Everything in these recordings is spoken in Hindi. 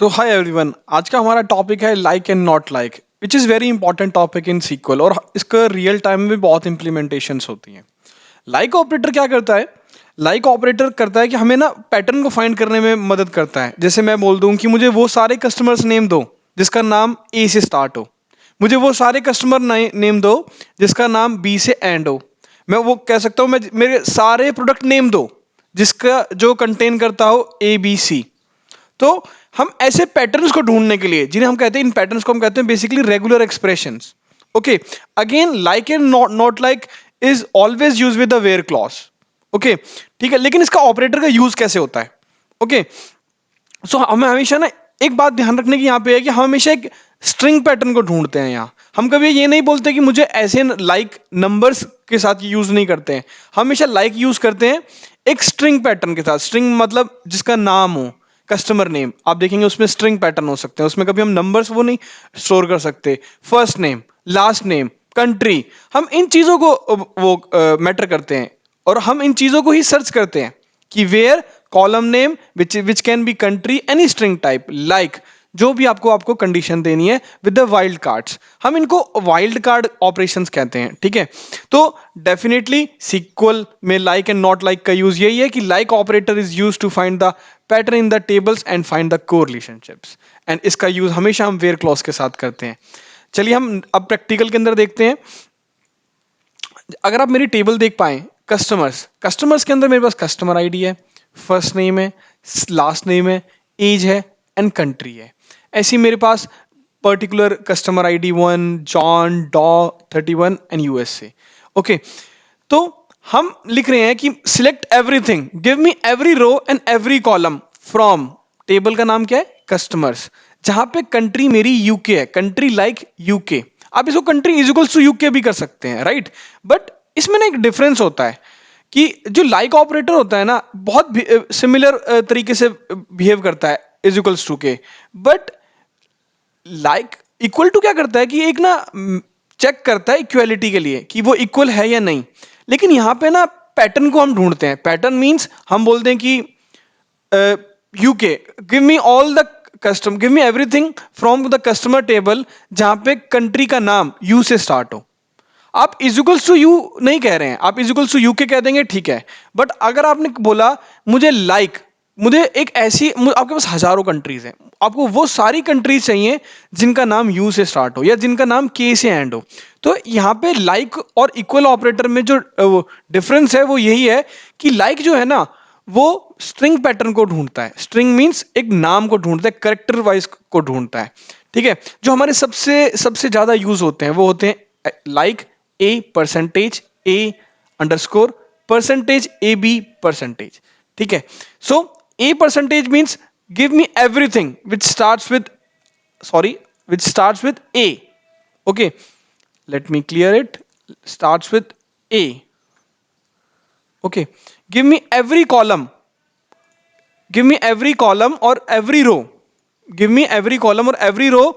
सो हाय एवरीवन, आज का हमारा टॉपिक है like and not like, which is very important topic in SQL और इसका रियल टाइम में भी बहुत इंप्लीमेंटेशंस होती हैं। लाइक ऑपरेटर क्या करता है? लाइक ऑपरेटर करता है कि हमें ना पैटर्न को फाइंड करने में मदद करता है। जैसे मैं बोल दूं कि मुझे वो सारे कस्टमर्स नेम दो जिसका नाम ए से स्टार्ट हो, मुझे वो सारे कस्टमर नेम दो जिसका नाम बी से एंड हो। मैं वो कह सकता हूँ, मैं मेरे सारे प्रोडक्ट नेम दो जिसका जो कंटेन करता हो ए बी सी। तो हम ऐसे पैटर्न्स को ढूंढने के लिए, जिन्हें हम कहते हैं, इन पैटर्न्स को हम कहते हैं basically regular expressions. Okay, again like and not like is always use with the where clause. Okay, ठीक है, लेकिन इसका ऑपरेटर का यूज कैसे होता है? ओके, सो हमें हमेशा ना एक बात ध्यान रखने की यहाँ पे है कि हम हमेशा एक स्ट्रिंग पैटर्न को ढूंढते हैं। यहाँ हम कभी ये नहीं बोलते कि मुझे ऐसे लाइक नंबर्स के साथ यूज नहीं करते हैं, हमेशा लाइक यूज करते हैं एक स्ट्रिंग पैटर्न के साथ। स्ट्रिंग मतलब जिसका नाम हो, कस्टमर नेम आप देखेंगे उसमें स्ट्रिंग पैटर्न हो सकते हैं, उसमें कभी हम नंबर्स वो नहीं स्टोर कर सकते। First name, last name, country, हम इन चीजों को वो मैटर करते हैं और हम इन चीजों को ही सर्च करते हैं कि where column name which can be country any string type like, जो भी आपको कंडीशन देनी है विद द वाइल्ड कार्ड्स, हम इनको वाइल्ड कार्ड ऑपरेशंस कहते हैं। ठीक है, तो डेफिनेटली सीक्वल में लाइक एंड नॉट लाइक का यूज यही है कि like operator is use to find the pattern in the tables and find the correlationships, and इसका यूज हमेशा हम वेयर क्लॉज के साथ करते हैं। चलिए हम अब प्रैक्टिकल के अंदर देखते हैं। अगर आप मेरी टेबल देख पाए, कस्टमर्स, कस्टमर्स के अंदर मेरे पास कस्टमर आईडी है, फर्स्ट नेम है, लास्ट नेम है, एज है एंड कंट्री है। ऐसी मेरे पास पर्टिकुलर कस्टमर आईडी 1 जॉन डॉ 31 एंड यूएसए। ओके, तो हम लिख रहे हैं कि select everything, give me every row and every column from, table का नाम क्या है? कस्टमर्स, जहां पे कंट्री मेरी यूके है, कंट्री लाइक यूके। आप इसको country is equals to UK भी कर सकते हैं, राइट? बट इसमें ना एक डिफरेंस होता है कि जो लाइक ऑपरेटर होता है ना, बहुत सिमिलर तरीके से बिहेव करता है इज इक्वल्स टू के, बट लाइक इक्वल टू क्या करता है कि एक ना चेक करता है इक्वलिटी के लिए कि वो इक्वल है या नहीं। लेकिन यहाँ पे ना पैटर्न को हम ढूंढते हैं। पैटर्न मींस हम बोलते हैं कि UK, give me all the custom, give me everything from the customer table जहां पे कंट्री का नाम यू से स्टार्ट हो। आप इजिकल्स टू यू नहीं कह रहे हैं, आप इजिकल्स टू यू के कह देंगे, ठीक है। बट अगर आपने बोला मुझे लाइक, मुझे एक ऐसी, आपके पास हजारों कंट्रीज हैं, आपको वो सारी कंट्रीज चाहिए जिनका नाम यू से स्टार्ट हो या जिनका नाम के से एंड हो। तो यहाँ पे लाइक और इक्वल ऑपरेटर में जो डिफरेंस है वो यही है कि लाइक जो है ना, वो स्ट्रिंग पैटर्न को ढूंढता है। स्ट्रिंग मींस एक नाम को ढूंढता है, करेक्टर वाइज को ढूंढता है। ठीक है, जो हमारे सबसे सबसे ज्यादा यूज होते हैं वो होते हैं like A percentage A underscore percentage A B percentage. ठीक है, so A percentage means give me everything which starts with, sorry, which starts with A. Okay, let me clear it, starts with a. Okay, give me every column, give me every column or every row, give me every column और every row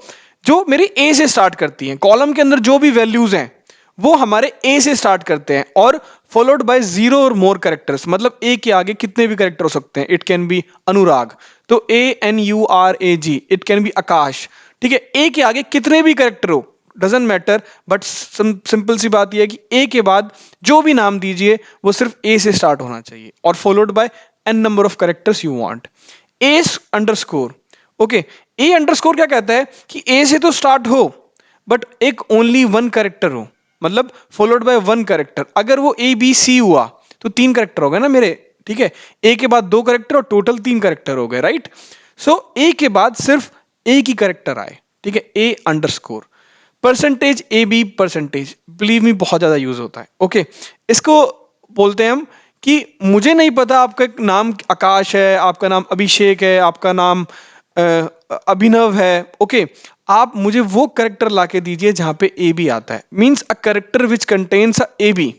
जो मेरी a से स्टार्ट करती है। कॉलम के अंदर जो भी वैल्यूज हैं वो हमारे a से स्टार्ट करते हैं और फॉलोड बाय 0 और मोर कैरेक्टर्स, मतलब a के आगे कितने भी कैरेक्टर हो सकते हैं। इट कैन बी अनुराग, तो ANURAG, इट कैन बी आकाश। ठीक है, a के आगे कितने भी कैरेक्टर हो, डजेंट मैटर, बट सिंपल सी बात यह है कि ए के बाद जो भी नाम दीजिए वो सिर्फ ए से स्टार्ट होना चाहिए और followed by an number of characters you want. A underscore, okay, A underscore क्या कहता है कि ए से तो स्टार्ट हो बट एक ओनली वन कैरेक्टर हो, मतलब फॉलोड बाय वन कैरेक्टर। अगर वो ए बी सी हुआ तो 3 कैरेक्टर हो गए ना मेरे। ठीक है, ए के बाद 2 कैरेक्टर और टोटल 3 कैरेक्टर हो गए, राइट? सो ए के बाद सिर्फ एक ही कैरेक्टर आए। ठीक है, A underscore. Percentage A B percentage, believe me बहुत ज्यादा यूज होता है। ओके, इसको बोलते हैं हम कि मुझे नहीं पता आपका नाम आकाश है, आपका नाम अभिषेक है, आपका नाम अभिनव है। ओके, आप मुझे वो करेक्टर लाके दीजिए जहां पे ए बी आता है, means a character which contains a A B,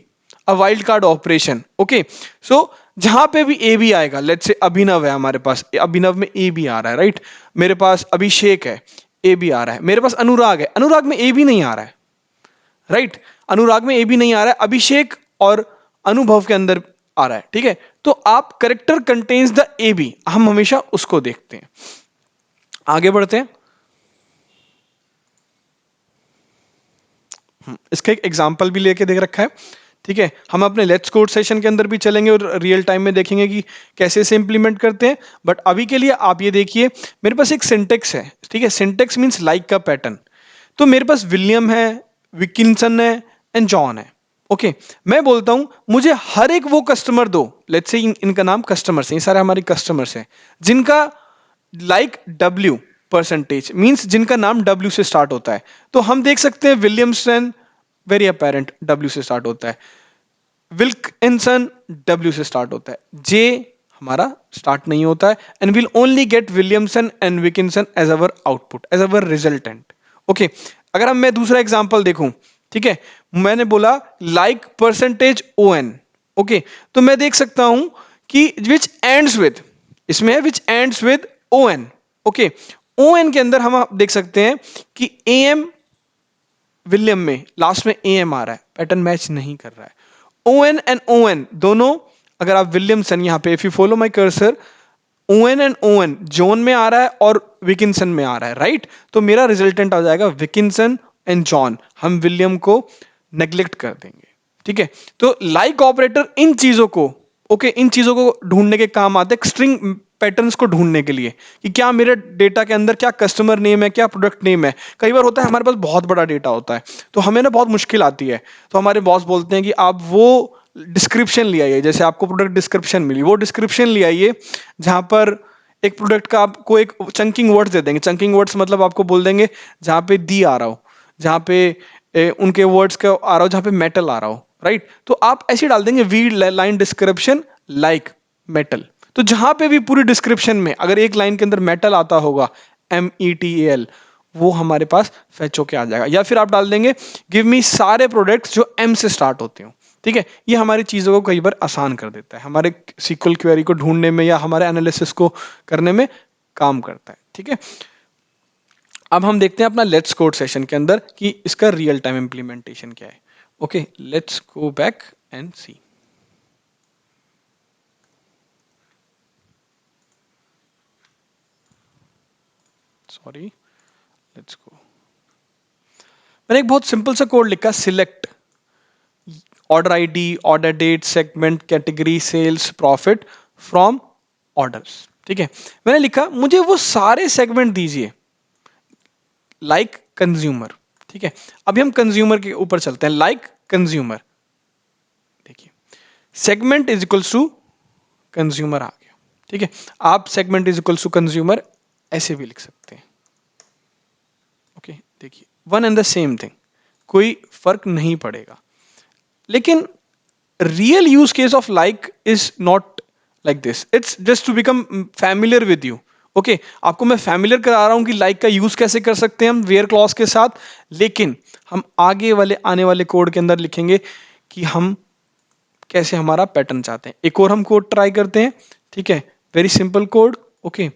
a wildcard operation. Okay, so जहां पे भी ए बी आएगा, लेट्स से अभिनव है हमारे पास, अभिनव में ए बी आ रहा है, राइट? मेरे पास अभिषेक है, ए बी आ रहा है। मेरे पास अनुराग है, अनुराग में ए बी नहीं आ रहा है, राइट? अनुराग में ए बी नहीं आ रहा है, अभिषेक और अनुभव के अंदर आ रहा है। ठीक है, तो आप character contains the A B, हम हमेशा उसको देखते हैं। आगे बढ़ते हैं। इसका एक एग्जाम्पल भी लेके देख रखा है। ठीक है, हम अपने लेट्स कोड सेशन के अंदर भी चलेंगे और रियल टाइम में देखेंगे कि कैसे इसे इंप्लीमेंट करते हैं। बट अभी के लिए आप ये देखिए, मेरे पास एक सिंटेक्स है। ठीक है, सिंटेक्स मींस लाइक का पैटर्न। तो मेरे पास विलियम है, विकिंसन है एंड जॉन है। ओके, मैं बोलता हूं मुझे हर एक वो कस्टमर दो, लेट्स से इनका नाम कस्टमर्स है, ये सारे हमारे कस्टमर्स हैं, जिनका लाइक डब्ल्यू परसेंटेज मींस जिनका नाम डब्ल्यू से स्टार्ट होता है। तो हम देख सकते हैं विलियमसन वेरी अपेरेंट डब्ल्यू से स्टार्ट होता है, विल्किंसन डब्ल्यू से स्टार्ट होता है, जे हमारा स्टार्ट नहीं होता है, and will only get Williamson and Wilkinson as our output, as our resultant. Okay, अगर हम मैं दूसरा एग्जांपल देखूं, ठीक है, मैंने बोला like percentage O N. Okay, तो मैं देख सकता हूं कि विच एंड्स विद, इसमें है which ends with O N. Okay, O N के अंदर हम आप देख सकते हैं कि ए एम विलियम में लास्ट में ए एम आ रहा है, पैटर्न मैच नहीं कर रहा है। O N and O N दोनों, अगर आप विलियमसन यहां पे if you follow my cursor, O N and O N John में आ रहा है और विकिंसन में आ रहा है, राइट। तो मेरा रिजल्टेंट आ जाएगा विकिंसन एंड जॉन, हम विलियम को नेग्लेक्ट कर देंगे। ठीक है, तो लाइक ऑपरेटर इन चीजों को, ओके, इन चीजों को ढूंढने के काम आते हैं, स्ट्रिंग पैटर्न्स को ढूंढने के लिए कि क्या मेरे डेटा के अंदर क्या कस्टमर नेम है, क्या प्रोडक्ट नेम है। कई बार होता है हमारे पास बहुत बड़ा डेटा होता है, तो हमें ना बहुत मुश्किल आती है, तो हमारे बॉस बोलते हैं कि आप वो डिस्क्रिप्शन ले आइए, जैसे आपको प्रोडक्ट डिस्क्रिप्शन मिली, वो डिस्क्रिप्शन ले आइए जहां पर एक प्रोडक्ट का आपको एक चंकिंग वर्ड्स दे देंगे। चंकिंग वर्ड्स मतलब आपको बोल देंगे जहां पे दी आ रहा हो, जहां पे उनके वर्ड्स का आ रहा हो, जहां पे मेटल आ रहा हो, राइट। तो आप ऐसे डाल देंगे V line description like metal. तो जहां पे भी पूरी डिस्क्रिप्शन में अगर एक लाइन के अंदर मेटल आता होगा, METAL, वो हमारे पास फेच होके आ जाएगा। या फिर आप डाल देंगे गिव मी सारे प्रोडक्ट्स जो एम से स्टार्ट होते हो। ठीक है, ये हमारी चीजों को कई बार आसान कर देता है, हमारे सीक्वल क्वेरी को ढूंढने में या हमारे एनालिसिस को करने में काम करता है। ठीक है, अब हम देखते हैं अपना लेट्स कोड सेशन के अंदर कि इसका रियल टाइम इंप्लीमेंटेशन क्या है। Okay, let's go back and see. Sorry, let's go. मैंने एक बहुत सिंपल सा कोड लिखा, select order ID, order date, segment, category, sales, profit from orders. ठीक है, मैंने लिखा मुझे वो सारे सेगमेंट दीजिए लाइक कंज्यूमर। ठीक है, अभी हम कंज्यूमर के ऊपर चलते हैं, लाइक कंज्यूमर। देखिए, segment is equals to consumer आ गया। ठीक है, आप segment is equals to consumer ऐसे भी लिख सकते हैं। ओके, देखिए one and the same thing, कोई फर्क नहीं पड़ेगा। लेकिन real use case of like is not like this, it's just to become familiar with you. Okay, आपको मैं फैमिलियर करा रहा हूं कि लाइक का यूज कैसे कर सकते हैं हम वेयर क्लॉज के साथ, लेकिन हम आगे वाले आने वाले कोड के अंदर लिखेंगे कि हम कैसे हमारा पैटर्न चाहते हैं। एक और हम कोड ट्राई करते हैं। ठीक है, वेरी सिंपल कोड। ओके,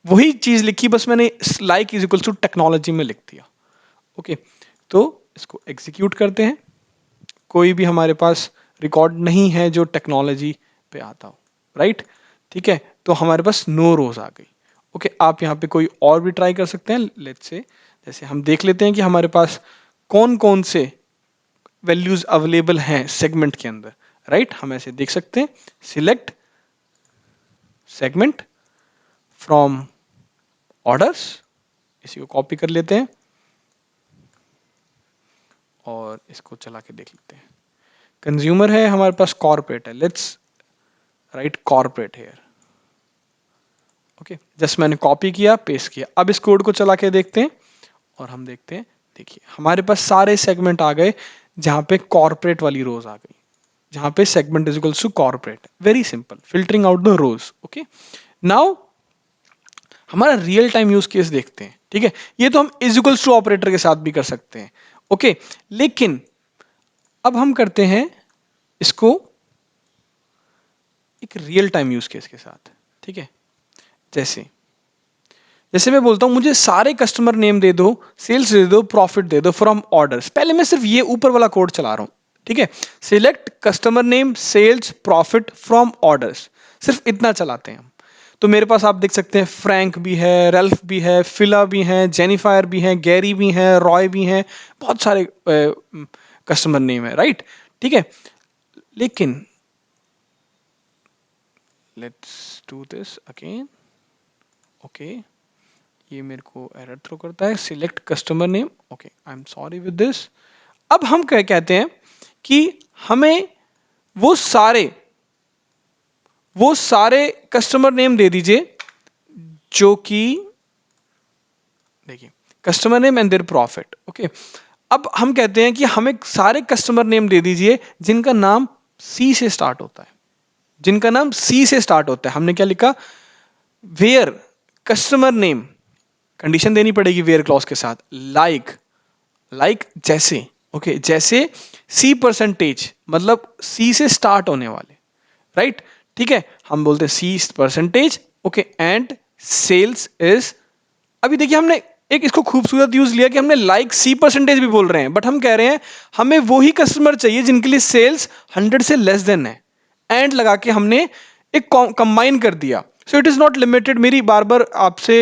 वही चीज लिखी, बस मैंने like is equal to technology में लिख दिया। ओके, तो इसको एग्जीक्यूट करते हैं। कोई भी हमारे पास रिकॉर्ड नहीं है जो टेक्नोलॉजी पे आता हो, राइट। ठीक है, तो हमारे पास नो रोज आ गई। ओके, आप यहाँ पे कोई और भी ट्राई कर सकते हैं। लेट्स से जैसे हम देख लेते हैं कि हमारे पास कौन कौन से वैल्यूज अवेलेबल हैं सेगमेंट के अंदर, राइट। हम ऐसे देख सकते हैं, सिलेक्ट सेगमेंट फ्रॉम ऑर्डर्स, इसी को कॉपी कर लेते हैं और इसको चला के देख लेते हैं। कंज्यूमर है हमारे पास, कॉर्पोरेट है, let's write corporate here. Okay, just मैंने कॉपी किया, पेस्ट किया। अब इस कोड को चला के देखते हैं और हम देखते हैं, देखिए हमारे पास सारे सेगमेंट आ गए जहां पे कॉर्पोरेट वाली रोज आ गई, जहां पे segment is equals to corporate. Very simple, filtering out the rows. Okay, now हमारा रियल टाइम यूज केस देखते हैं। ठीक है, ये तो हम इज इक्वल्स टू ऑपरेटर के साथ भी कर सकते हैं। ओके, लेकिन अब हम करते हैं इसको एक रियल टाइम यूज केस के साथ। ठीक है, जैसे जैसे मैं बोलता हूं मुझे सारे कस्टमर नेम दे दो, सेल्स दे दो, प्रॉफिट दे दो फ्रॉम ऑर्डर्स। पहले मैं सिर्फ ये ऊपर वाला कोड चला रहा हूं। ठीक है, select customer name, sales, profit from orders, सिर्फ इतना चलाते हैं हम। तो मेरे पास आप देख सकते हैं फ्रैंक भी है, रेल्फ भी है, फिला भी है, जेनिफायर भी है, गैरी भी है, रॉय भी है, बहुत सारे कस्टमर नेम है, राइट? ठीक है, लेकिन let's do this again. Okay, ये मेरे को एरर थ्रो करता है, select customer name. Okay, I am sorry with this. अब हम क्या कहते हैं कि हमें वो सारे कस्टमर नेम दे दीजिए जो कि, देखिए, customer name and their profit. Okay, अब हम कहते हैं कि हमें सारे कस्टमर नेम दे दीजिए जिनका नाम सी से स्टार्ट होता है, जिनका नाम सी से स्टार्ट होता है। हमने क्या लिखा? वेयर कस्टमर नेम, कंडीशन देनी पड़ेगी वेयर क्लॉज के साथ, लाइक जैसे, ओके, जैसे सी परसेंटेज, मतलब सी से स्टार्ट होने वाले, राइट? ठीक है, हम बोलते हैं C percentage, okay, and sales is, अभी देखिए हमने एक इसको खूबसूरत यूज लिया कि हमने लाइक सी परसेंटेज भी बोल रहे हैं, बट हम कह रहे हैं हमें वही कस्टमर चाहिए जिनके लिए सेल्स 100 से लेस देन है, एंड लगा के हमने एक कंबाइन कर दिया। So it is not limited. मेरी बार बार आपसे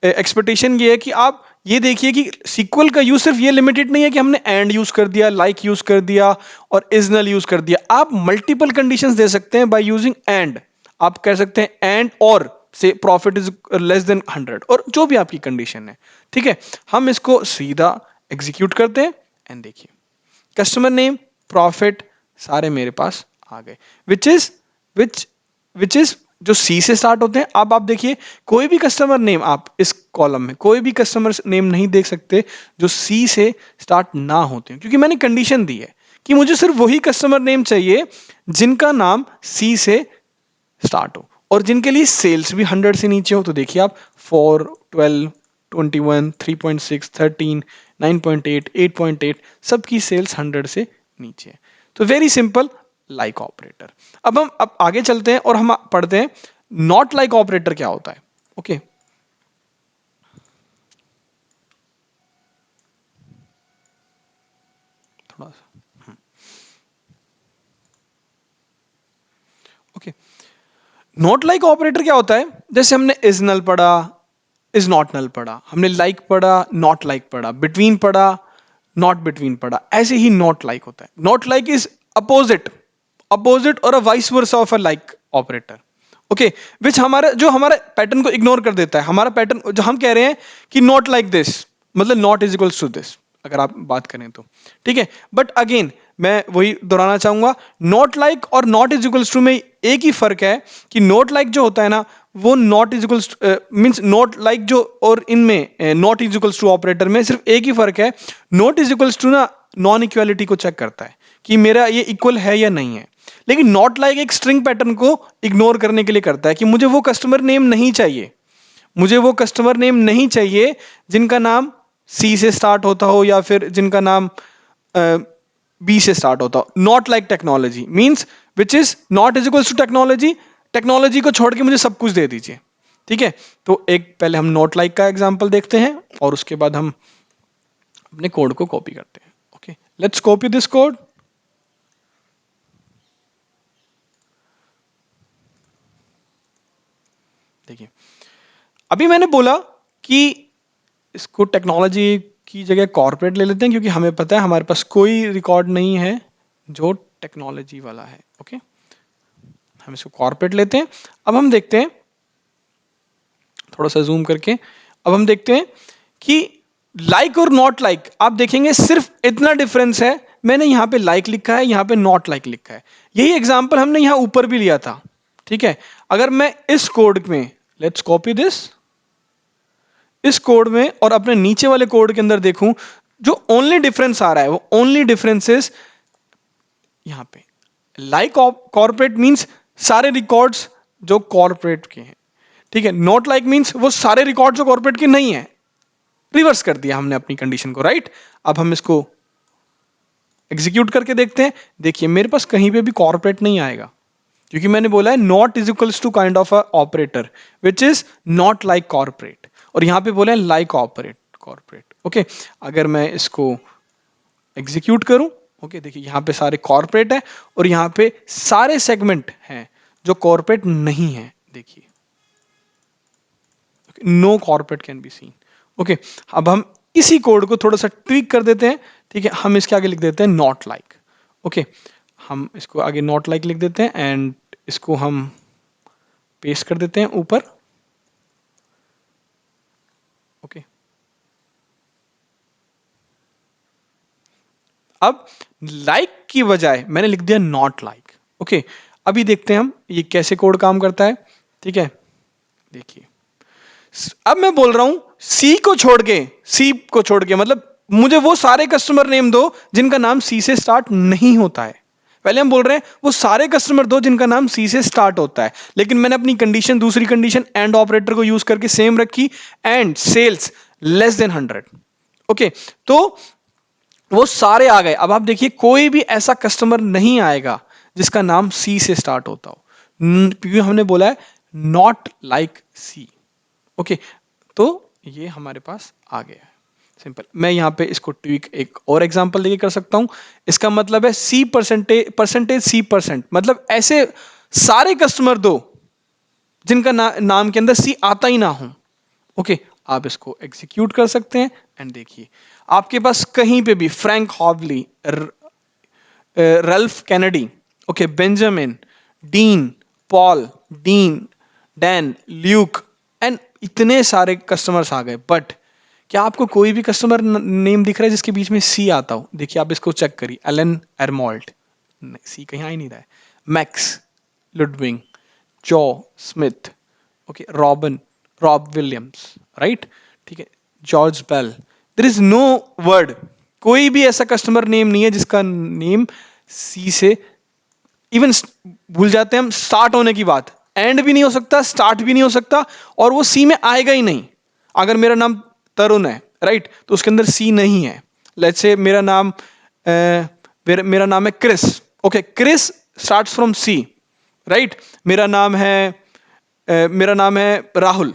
एक्सपेक्टेशन ये है कि आप ये देखिए कि सीक्वल का यूज सिर्फ ये लिमिटेड नहीं है कि हमने एंड यूज कर दिया, लाइक यूज कर दिया और इज नल यूज कर दिया। आप मल्टीपल कंडीशंस दे सकते हैं बाय यूजिंग एंड। आप कह सकते हैं एंड और से प्रॉफिट इज लेस देन 100, और जो भी आपकी कंडीशन है, ठीक है। हम इसको सीधा एग्जीक्यूट करते हैं एंड देखिए कस्टमर नेम, प्रॉफिट सारे मेरे पास आ गए, विच इज जो सी से स्टार्ट होते हैं। अब आप देखिए कोई भी कस्टमर नेम, आप इस कॉलम में कोई भी कस्टमर नेम नहीं देख सकते जो सी से स्टार्ट ना होते हैं, क्योंकि मैंने कंडीशन दी है कि मुझे सिर्फ वही कस्टमर नेम चाहिए जिनका नाम सी से स्टार्ट हो और जिनके लिए सेल्स भी 100 से नीचे हो। तो देखिए आप 4, 12, 21, 3.6, 13, 9.8, 8.8 सबकी सेल्स 100 से नीचे है। तो वेरी सिंपल लाइक ऑपरेटर। अब हम आगे चलते हैं और हम पढ़ते हैं नॉट लाइक ऑपरेटर क्या होता है। ओके, थोड़ा सा ओके, नॉट लाइक ऑपरेटर क्या होता है? जैसे हमने इज नल पढ़ा, इज नॉट नल पढ़ा, हमने लाइक पढ़ा, नॉट लाइक पढ़ा, बिटवीन पढ़ा, नॉट बिटवीन पढ़ा, ऐसे ही नॉट लाइक होता है। नॉट लाइक इज अपोजिट और a vice versa of a like operator. Okay, which हमारे पैटर्न को इग्नोर कर देता है। हमारा पैटर्न जो हम कह रहे हैं कि नॉट लाइक दिस, मतलब not is equals to this, अगर आप बात करें तो, ठीक है। बट अगेन मैं वही दोहराना चाहूंगा, नॉट लाइक और नॉट इज इक्वल्स टू में एक ही फर्क है कि नॉट लाइक जो होता है ना, वो not is equals means not like जो, और इनमें not is equals to operator में सिर्फ एक ही फर्क है, नॉट इज इक्वल्स टू ना नॉन इक्वालिटी को चेक करता है कि मेरा ये इक्वल है या नहीं है, लेकिन नॉट लाइक एक स्ट्रिंग पैटर्न को इग्नोर करने के लिए करता है कि मुझे वो कस्टमर नेम नहीं चाहिए, मुझे वो कस्टमर नेम नहीं चाहिए जिनका नाम सी से स्टार्ट होता हो या फिर जिनका नाम बी से स्टार्ट होता हो। Not like technology means which is not is equals to technology, technology को छोड़ के मुझे सब कुछ दे दीजिए, ठीक है। तो एक पहले हम नॉट लाइक का एग्जांपल देखते हैं और उसके बाद हम अपने कोड को कॉपी करते हैं। Okay, let's copy this code. देखिए अभी मैंने बोला कि इसको टेक्नोलॉजी की जगह कॉर्पोरेट ले लेते हैं, क्योंकि हमें पता है हमारे पास कोई रिकॉर्ड नहीं है जो टेक्नोलॉजी वाला है। ओके, हम इसको कॉर्पोरेट लेते हैं। अब हम देखते हैं, थोड़ा सा जूम करके, अब हम देखते हैं कि लाइक और नॉट लाइक, आप देखेंगे सिर्फ इतना डिफरेंस है। मैंने यहां पे लाइक लिखा है, यहां पे नॉट लाइक लिखा है। यही एग्जांपल हमने यहां ऊपर भी लिया था, ठीक है। अगर मैं इस कोड में, लेट्स कॉपी दिस, इस कोड में और अपने नीचे वाले कोड के अंदर देखूं, जो ओनली डिफरेंस आ रहा है वो ओनली डिफरेंसेस यहां पे लाइक कॉर्पोरेट मींस सारे रिकॉर्ड्स जो कॉर्पोरेट के हैं, ठीक है। नॉट लाइक मींस वो सारे रिकॉर्ड जो कॉर्पोरेट के नहीं है। रिवर्स कर दिया हमने अपनी कंडीशन को, राइट। अब हम इसको एग्जीक्यूट करके देखते हैं। देखिए मेरे पास कहीं पे भी कॉर्पोरेट नहीं आएगा, क्योंकि मैंने बोला है not is equals to kind of a operator which is not like corporate, और यहां पे बोले लाइक कॉर्पोरेट। ओके, अगर मैं इसको एग्जीक्यूट करूं, ओके, देखिए यहां पे सारे कॉर्पोरेट है और यहां पे सारे सेगमेंट हैं जो कॉर्पोरेट नहीं है। देखिए no corporate can be seen. Okay, अब हम इसी कोड को थोड़ा सा ट्वीक कर देते हैं, ठीक है, हम इसके आगे लिख देते हैं नॉट लाइक। ओके, हम इसको आगे नॉट लाइक लिख देते हैं एंड इसको हम पेस्ट कर देते हैं ऊपर। ओके, अब लाइक की बजाय मैंने लिख दिया नॉट लाइक। ओके, अभी देखते हैं हम ये कैसे कोड काम करता है। ठीक है, देखिए अब मैं बोल रहा हूं सी को छोड़ के मतलब मुझे वो सारे कस्टमर नेम दो जिनका नाम सी से स्टार्ट नहीं होता है। पहले हम बोल रहे हैं वो सारे कस्टमर दो जिनका नाम सी से स्टार्ट होता है, लेकिन मैंने अपनी कंडीशन दूसरी कंडीशन एंड ऑपरेटर को यूज करके सेम रखी, and sales less than 100। Okay, तो वो सारे आ गए। अब आप देखिए कोई भी ऐसा कस्टमर नहीं आएगा जिसका नाम सी से स्टार्ट होता हो, क्योंकि हमने बोला है नॉट लाइक सी। ओके, तो ये हमारे पास आ गया है सिंपल। मैं यहां पे इसको ट्वीक एक और एग्जांपल लेके कर सकता हूं। इसका मतलब है सी परसेंटेज सी परसेंट, मतलब ऐसे सारे कस्टमर दो जिनका नाम के अंदर सी आता ही ना हो। ओके, आप इसको एग्जीक्यूट कर सकते हैं एंड देखिए आपके पास कहीं पे भी Frank Hawley, Ralph Kennedy, okay, Benjamin, Dean, Paul, Dean, Dan, Luke and इतने सारे कस्टमर्स आ गए, बट क्या आपको कोई भी कस्टमर नेम दिख रहा है जिसके बीच में सी आता हो? देखिए आप इसको चेक करिए, एलन एरमोल्ट, सी कहीं आ ही नहीं रहा है। Max, Ludwig, Joe Smith, okay, Rob Williams, right, ठीक है, George Bell, there is no word, कोई भी ऐसा कस्टमर नेम नहीं है जिसका नेम सी से, इवन भूल जाते हैं हम स्टार्ट होने की बात, एंड भी नहीं हो सकता, स्टार्ट भी नहीं हो सकता, और वो सी में आएगा ही नहीं। अगर मेरा नाम तरुण है, राइट, तो उसके अंदर सी नहीं है। लेट्स से मेरा नाम है Chris, okay, Chris starts from C, right, मेरा नाम है राहुल,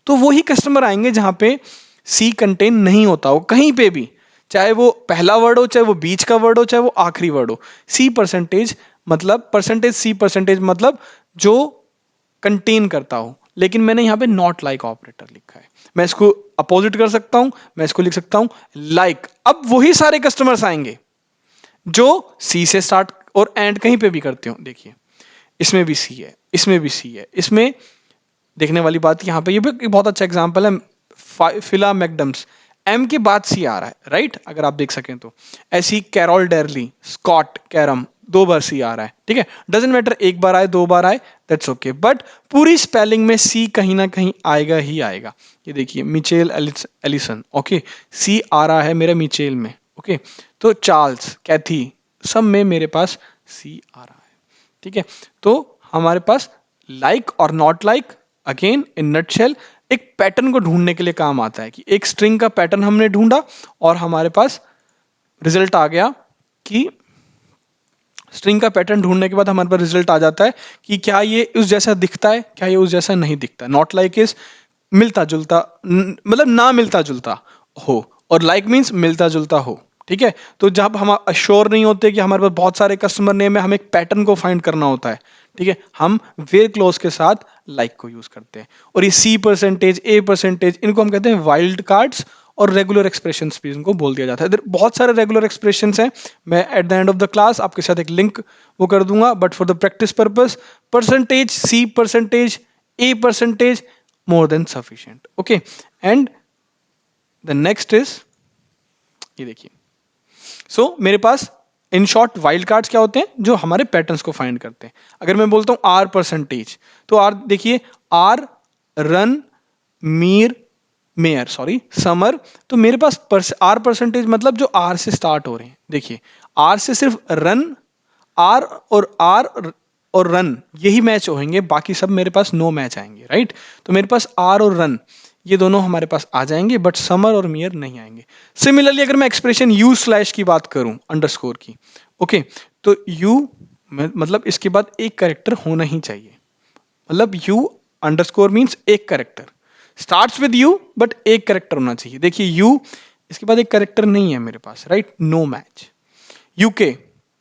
तो वही कस्टमर आएंगे जहां पे सी कंटेन नहीं होता हो कहीं पे भी, चाहे वो पहला वर्ड हो, चाहे वो बीच का वर्ड हो, चाहे वो आखिरी वर्ड हो। सी परसेंटेज मतलब परसेंटेज, सी परसेंटेज मतलब जो कंटेन करता हो, लेकिन मैंने यहां पे नॉट लाइक ऑपरेटर लिखा है। मैं इसको अपोजिट कर सकता हूं, मैं इसको लिख सकता हूं लाइक। अब वही सारे कस्टमर्स आएंगे जो सी से स्टार्ट और एंड कहीं पे भी करते हो। देखिए इसमें भी सी है, इसमें भी सी है, इसमें देखने वाली बात यहाँ पे, ये भी एक बहुत अच्छा एग्जांपल है, फिला मैकडम्स, एम के बाद सी आ रहा है, राइट, अगर आप देख सकें तो। ऐसी कैरोल डेरली, स्कॉट कैरम, 2 बार सी आ रहा है, ठीक है, डजेंट मैटर, 1 बार आए 2 बार आए, दैट्स ओके, बट पूरी स्पेलिंग में सी कहीं ना कहीं आएगा ही आएगा। ये देखिए मिचेल एलिसन, ओके, सी आ रहा है मेरे मिचेल में, ओके, तो चार्ल्स, कैथी, सब में मेरे पास सी आ रहा है, ठीक है। तो हमारे पास लाइक और not like again in nutshell एक पैटर्न को ढूंढने के लिए काम आता है, कि एक स्ट्रिंग का पैटर्न हमने ढूंढा और हमारे पास रिजल्ट आ गया, कि स्ट्रिंग का पैटर्न ढूंढने के बाद हमारे पास रिजल्ट आ जाता है कि क्या ये उस जैसा दिखता है, क्या ये उस जैसा नहीं दिखता। नॉट लाइक इज मिलता जुलता, मतलब ना मिलता जुलता हो, और लाइक मीन्स मिलता जुलता हो, ठीक है। तो जब हम अश्योर नहीं होते कि हमारे पास बहुत सारे कस्टमर नेम है, हमें एक पैटर्न को फाइंड करना होता है, ठीक है, हम वेयर क्लोज के साथ लाइक को यूज करते हैं। और ये सी परसेंटेज, ए परसेंटेज, इनको हम कहते हैं वाइल्ड कार्ड्स, और रेगुलर एक्सप्रेशंस भी इनको बोल दिया जाता है। इधर बहुत सारे रेगुलर एक्सप्रेशंस हैं, मैं at the end of the class आपके साथ एक लिंक वो कर दूंगा, but for the practice purpose percentage, C percentage, A percentage, more than sufficient, okay. And the next is, ये देखिए, सो मेरे पास इन शॉर्ट वाइल्ड कार्ड्स क्या होते हैं, जो हमारे पैटर्न्स को फाइंड करते हैं। अगर मैं बोलता हूं आर परसेंटेज, तो आर देखिए, आर, रन, मीर, मेयर, सॉरी, समर, तो मेरे पास आर परसेंटेज मतलब जो आर से स्टार्ट हो रहे हैं। देखिए आर से सिर्फ रन, आर और रन यही मैच होंगे, बाकी सब मेरे पास नो मैच आएंगे, राइट। तो मेरे पास आर और रन ये दोनों हमारे पास आ जाएंगे, बट समर और मियर नहीं आएंगे। सिमिलरली अगर मैं एक्सप्रेशन यू स्लैश की बात करूं, अंडरस्कोर की, ओके, तो यू मतलब इसके बाद एक कैरेक्टर होना ही चाहिए, मतलब यू अंडरस्कोर मीन्स एक character, starts with you but एक कैरेक्टर होना चाहिए। देखिए यू, इसके बाद एक कैरेक्टर नहीं है मेरे पास, right, no match. UK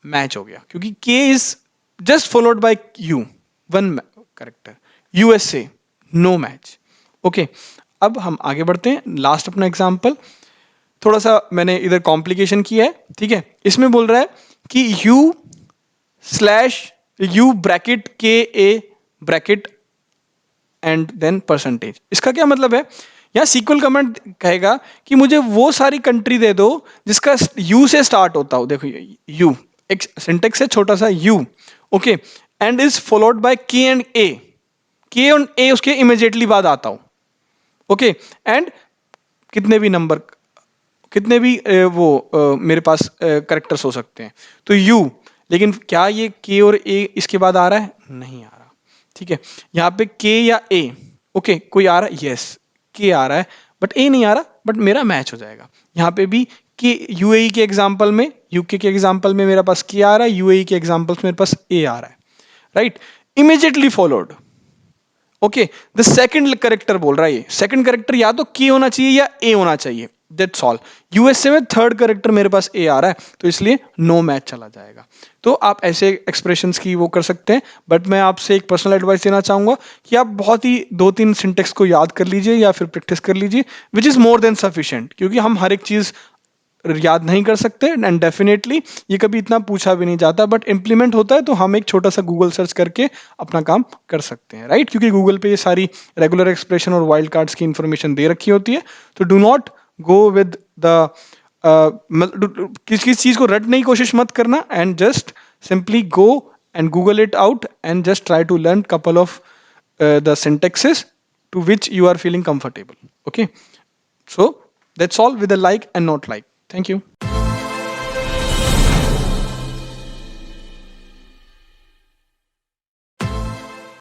match हो गया, क्योंकि K is just followed by U, one character. USA no match, okay. अब हम आगे बढ़ते हैं, लास्ट अपना एग्जाम्पल थोड़ा सा मैंने इधर कॉम्प्लिकेशन किया है, ठीक है। इसमें बोल रहा है कि यू ब्रैकेट के A bracket and then percentage. इसका क्या मतलब है, यहाँ सीक्वल कमांड कहेगा कि मुझे वो सारी कंट्री दे दो जिसका यू से स्टार्ट होता हो। देखो यू एक सिंटेक्स है छोटा सा you, okay, and is followed by के एंड ए, के एंड ए उसके इमीडिएटली बाद आता हो, ओके, एंड कितने भी नंबर, कितने भी मेरे पास करेक्टर्स हो सकते हैं। तो यू, लेकिन क्या ये के और ए इसके बाद आ रहा है, नहीं आ रहा, ठीक है। यहाँ पे के या ए, ओके, कोई आ रहा है, यस के आ रहा है, बट ए नहीं आ रहा, बट मेरा मैच हो जाएगा। यहाँ पे भी कि यूएई के एग्जांपल में, यूके के एग्जांपल में मेरे पास के आ रहा है, यूएई के एग्जांपल्स में मेरे पास ए आ रहा है, right, immediately followed, okay. The second character बोल रहा है, ये सेकंड करेक्टर या तो के होना चाहिए या ए होना चाहिए, दैट्स ऑल। यूएसए में थर्ड करेक्टर मेरे पास ए आ रहा है, तो इसलिए नो मैच चला जाएगा। तो आप ऐसे एक्सप्रेशंस की वो कर सकते हैं, बट मैं आपसे एक पर्सनल एडवाइस देना चाहूंगा कि आप बहुत ही 2-3 सिंटेक्स को याद कर लीजिए या फिर प्रैक्टिस कर लीजिए, which is more than sufficient, क्योंकि हम हर एक चीज याद नहीं कर सकते, एंड डेफिनेटली ये कभी इतना पूछा भी नहीं जाता, बट इंप्लीमेंट होता है तो हम एक छोटा सा गूगल सर्च करके अपना काम कर सकते हैं, राइट, क्योंकि गूगल पे ये सारी रेगुलर एक्सप्रेशन और वाइल्ड कार्ड्स की इंफॉर्मेशन दे रखी होती है। तो do not go with the किस किस चीज को रटने की कोशिश मत करना, and just simply go and Google it out and just try to learn couple of the syntaxes to which you are feeling comfortable, okay, so that's all with a like and not like. Thank you.